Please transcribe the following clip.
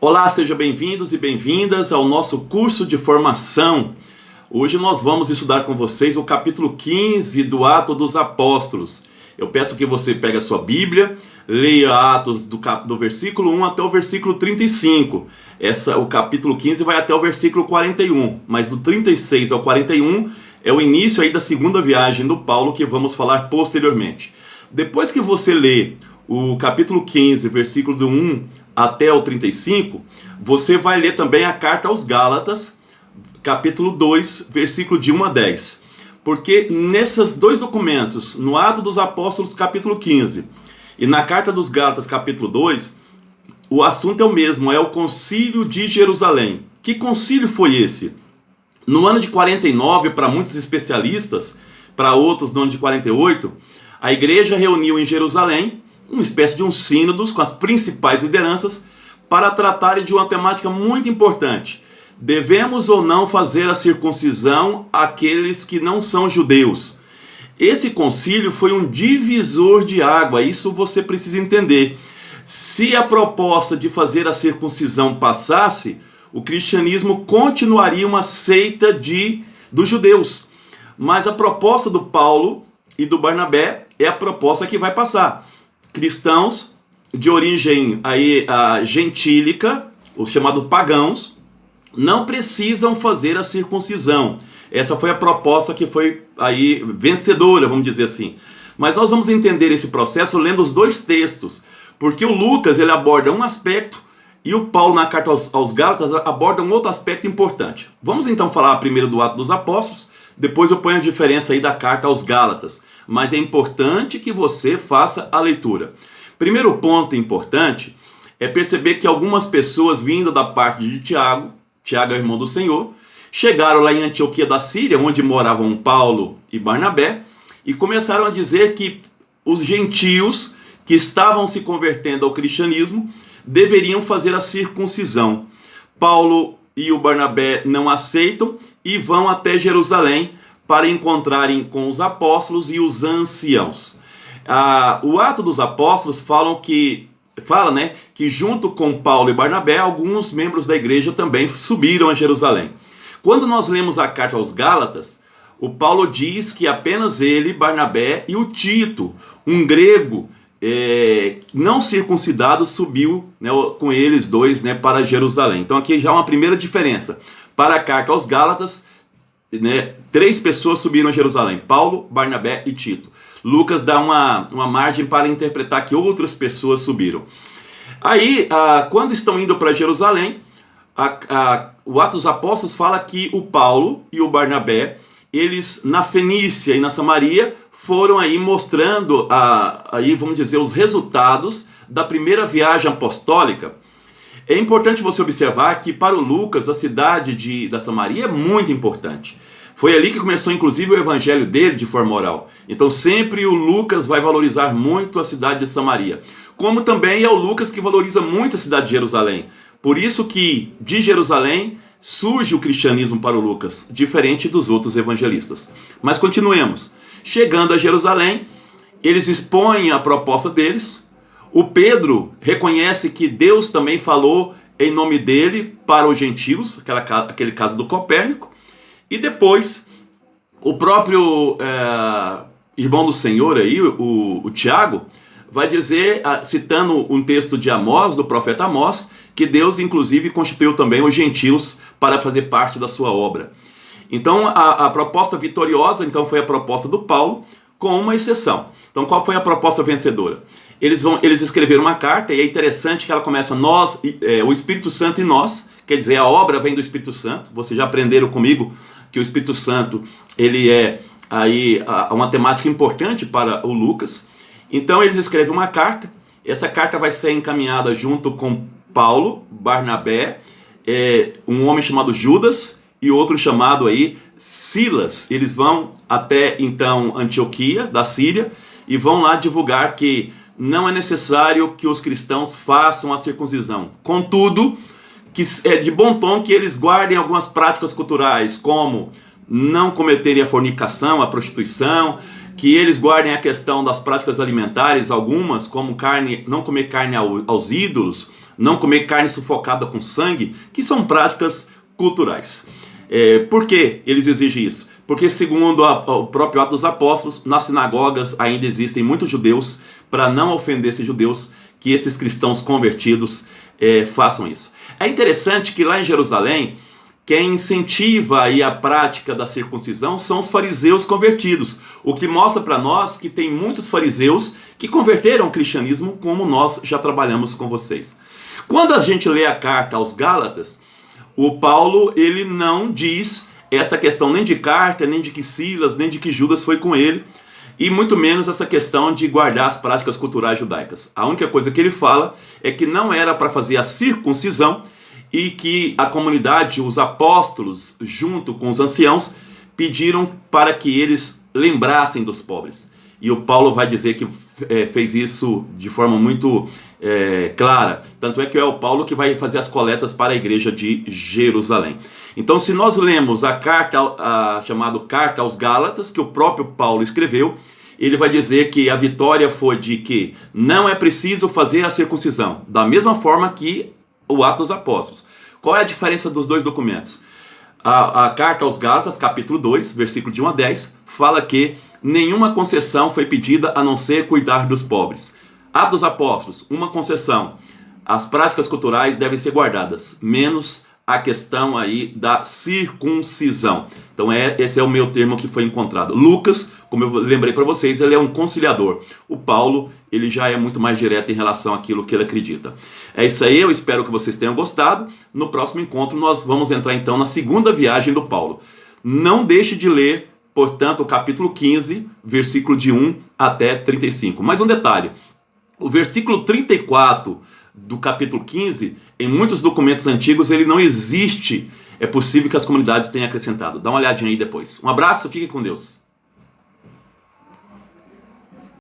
Olá, sejam bem-vindos e bem-vindas ao nosso curso de formação. Hoje nós vamos estudar com vocês o capítulo 15 do Atos dos Apóstolos. Eu peço que você pegue a sua Bíblia, leia Atos do versículo 1 até o versículo 35. O capítulo 15 vai até o versículo 41, mas do 36 ao 41 é o início aí da segunda viagem do Paulo que vamos falar posteriormente. Depois que você lê o capítulo 15, versículo do 1 até o 35, você vai ler também a carta aos Gálatas, capítulo 2, versículo de 1 a 10. Porque nesses dois documentos, no Atos dos Apóstolos, capítulo 15, e na carta dos Gálatas, capítulo 2, o assunto é o mesmo, é o concílio de Jerusalém. Que concílio foi esse? No ano de 49, para muitos especialistas, para outros no ano de 48, a igreja reuniu em Jerusalém uma espécie de um sínodo com as principais lideranças para tratarem de uma temática muito importante. Devemos ou não fazer a circuncisão àqueles que não são judeus? Esse concílio foi um divisor de água, isso você precisa entender. Se a proposta de fazer a circuncisão passasse, o cristianismo continuaria uma seita dos judeus. Mas a proposta do Paulo e do Barnabé é a proposta que vai passar. Cristãos de origem gentílica, os chamados pagãos, não precisam fazer a circuncisão. Essa foi a proposta que foi aí vencedora, vamos dizer assim. Mas nós vamos entender esse processo lendo os dois textos, porque o Lucas ele aborda um aspecto e o Paulo na carta aos Gálatas aborda um outro aspecto importante. Vamos então falar primeiro do Ato dos Apóstolos, depois eu ponho a diferença aí da carta aos Gálatas. Mas é importante que você faça a leitura. Primeiro ponto importante é perceber que algumas pessoas vindas da parte de Tiago é o irmão do Senhor, chegaram lá em Antioquia da Síria, onde moravam Paulo e Barnabé, e começaram a dizer que os gentios que estavam se convertendo ao cristianismo deveriam fazer a circuncisão. Paulo e o Barnabé não aceitam e vão até Jerusalém para encontrarem com os apóstolos e os anciãos. O Ato dos Apóstolos fala que junto com Paulo e Barnabé, alguns membros da igreja também subiram a Jerusalém. Quando nós lemos a carta aos Gálatas, o Paulo diz que apenas ele, Barnabé e o Tito, um grego não circuncidado, subiu com eles dois para Jerusalém. Então aqui já há uma primeira diferença. Para a carta aos Gálatas, 3 pessoas subiram a Jerusalém: Paulo, Barnabé e Tito. Lucas dá uma margem para interpretar que outras pessoas subiram. Aí, quando estão indo para Jerusalém, o Atos dos Apóstolos fala que o Paulo e o Barnabé, eles na Fenícia e na Samaria, foram aí mostrando, vamos dizer, os resultados da primeira viagem apostólica. É importante você observar que para o Lucas a cidade da Samaria é muito importante. Foi ali que começou inclusive o evangelho dele de forma oral. Então sempre o Lucas vai valorizar muito a cidade de Samaria. Como também é o Lucas que valoriza muito a cidade de Jerusalém. Por isso que de Jerusalém surge o cristianismo para o Lucas, diferente dos outros evangelistas. Mas continuemos. Chegando a Jerusalém, eles expõem a proposta deles. O Pedro reconhece que Deus também falou em nome dele para os gentios, aquele caso do Copérnico. E depois, o próprio irmão do Senhor, aí, o Tiago, vai dizer, citando um texto de Amós, do profeta Amós, que Deus inclusive constituiu também os gentios para fazer parte da sua obra. Então a proposta vitoriosa foi a proposta do Paulo, com uma exceção. Então qual foi a proposta vencedora? Eles escreveram uma carta, e é interessante que ela começa o Espírito Santo e nós, quer dizer, a obra vem do Espírito Santo. Vocês já aprenderam comigo que o Espírito Santo ele é aí uma temática importante para o Lucas. Então eles escrevem uma carta, essa carta vai ser encaminhada junto com Paulo, Barnabé, um homem chamado Judas e outro chamado aí Silas. Eles vão até então Antioquia da Síria e vão lá divulgar que não é necessário que os cristãos façam a circuncisão. Contudo, que é de bom tom que eles guardem algumas práticas culturais, como não cometerem a fornicação, a prostituição, que eles guardem a questão das práticas alimentares, algumas, como não comer carne aos ídolos, não comer carne sufocada com sangue, que são práticas culturais. Por que eles exigem isso? Porque, segundo o próprio Atos dos Apóstolos, nas sinagogas ainda existem muitos judeus, para não ofender esses judeus, que esses cristãos convertidos façam isso. É interessante que lá em Jerusalém, quem incentiva aí a prática da circuncisão são os fariseus convertidos, o que mostra para nós que tem muitos fariseus que converteram ao cristianismo, como nós já trabalhamos com vocês. Quando a gente lê a carta aos Gálatas, o Paulo ele não diz essa questão nem de carta, nem de que Silas, nem de que Judas foi com ele, e muito menos essa questão de guardar as práticas culturais judaicas. A única coisa que ele fala é que não era para fazer a circuncisão e que a comunidade, os apóstolos, junto com os anciãos, pediram para que eles lembrassem dos pobres. E o Paulo vai dizer que fez isso de forma muito clara. Tanto é que é o Paulo que vai fazer as coletas para a igreja de Jerusalém. Então, se nós lemos a carta, chamada Carta aos Gálatas, que o próprio Paulo escreveu, ele vai dizer que a vitória foi de que não é preciso fazer a circuncisão, da mesma forma que o Atos dos Apóstolos. Qual é a diferença dos dois documentos? A Carta aos Gálatas, capítulo 2, versículo de 1 a 10, fala que nenhuma concessão foi pedida a não ser cuidar dos pobres. Atos dos Apóstolos, uma concessão. As práticas culturais devem ser guardadas, menos a questão aí da circuncisão. Então esse é o meu termo que foi encontrado. Lucas, como eu lembrei para vocês, ele é um conciliador. O Paulo, ele já é muito mais direto em relação àquilo que ele acredita. É isso aí, eu espero que vocês tenham gostado. No próximo encontro nós vamos entrar então na segunda viagem do Paulo. Não deixe de ler, portanto, o capítulo 15, versículo de 1 até 35. Mais um detalhe, o versículo 34 do capítulo 15, em muitos documentos antigos, ele não existe. É possível que as comunidades tenham acrescentado. Dá uma olhadinha aí depois. Um abraço, fique com Deus.